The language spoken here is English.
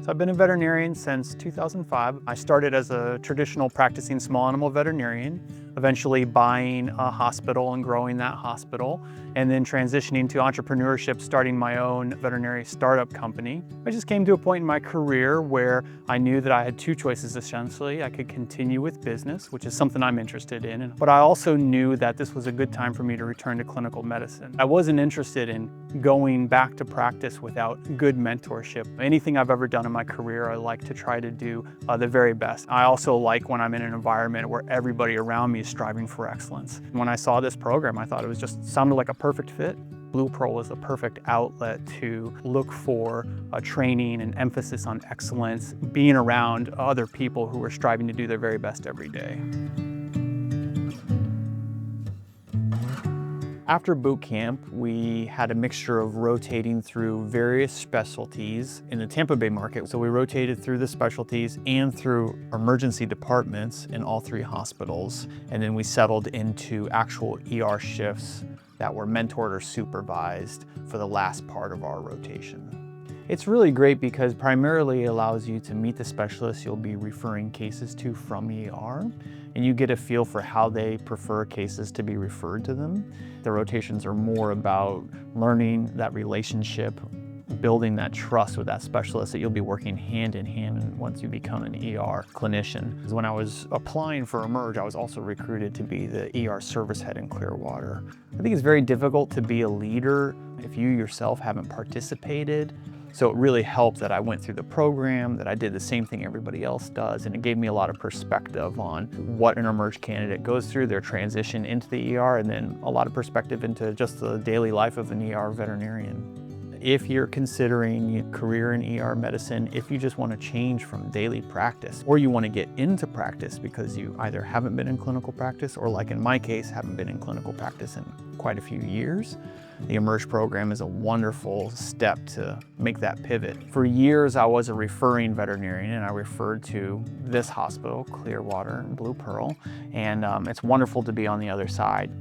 So I've been a veterinarian since 2005. I started as a traditional practicing small animal veterinarian, eventually buying a hospital and growing that hospital, and then transitioning to entrepreneurship, starting my own veterinary startup company. I just came to a point in my career where I knew that I had two choices essentially. I could continue with business, which is something I'm interested in, but I also knew that this was a good time for me to return to clinical medicine. I wasn't interested in going back to practice without good mentorship. Anything I've ever done in my career, I like to try to do the very best. I also like when I'm in an environment where everybody around me is striving for excellence. When I saw this program, I thought it was just sounded like a perfect fit. Blue Pearl was the perfect outlet to look for training and emphasis on excellence, being around other people who are striving to do their very best every day. After boot camp, we had a mixture of rotating through various specialties in the Tampa Bay market. So we rotated through the specialties and through emergency departments in all three hospitals. And then we settled into actual ER shifts that were mentored or supervised for the last part of our rotation. It's really great because primarily it allows you to meet the specialists you'll be referring cases to from ER, and you get a feel for how they prefer cases to be referred to them. The rotations are more about learning that relationship, building that trust with that specialist that you'll be working hand in hand once you become an ER clinician. Because when I was applying for Emerge, I was also recruited to be the ER service head in Clearwater. I think it's very difficult to be a leader if you yourself haven't participated. So it really helped that I went through the program, that I did the same thing everybody else does, and it gave me a lot of perspective on what an Emerge candidate goes through, their transition into the ER, and then a lot of perspective into just the daily life of an ER veterinarian. If you're considering a career in ER medicine, if you just want to change from daily practice, or you want to get into practice because you either haven't been in clinical practice, or like in my case, haven't been in clinical practice in quite a few years, the Emerge program is a wonderful step to make that pivot. For years, I was a referring veterinarian, and I referred to this hospital, Clearwater and Blue Pearl, and it's wonderful to be on the other side.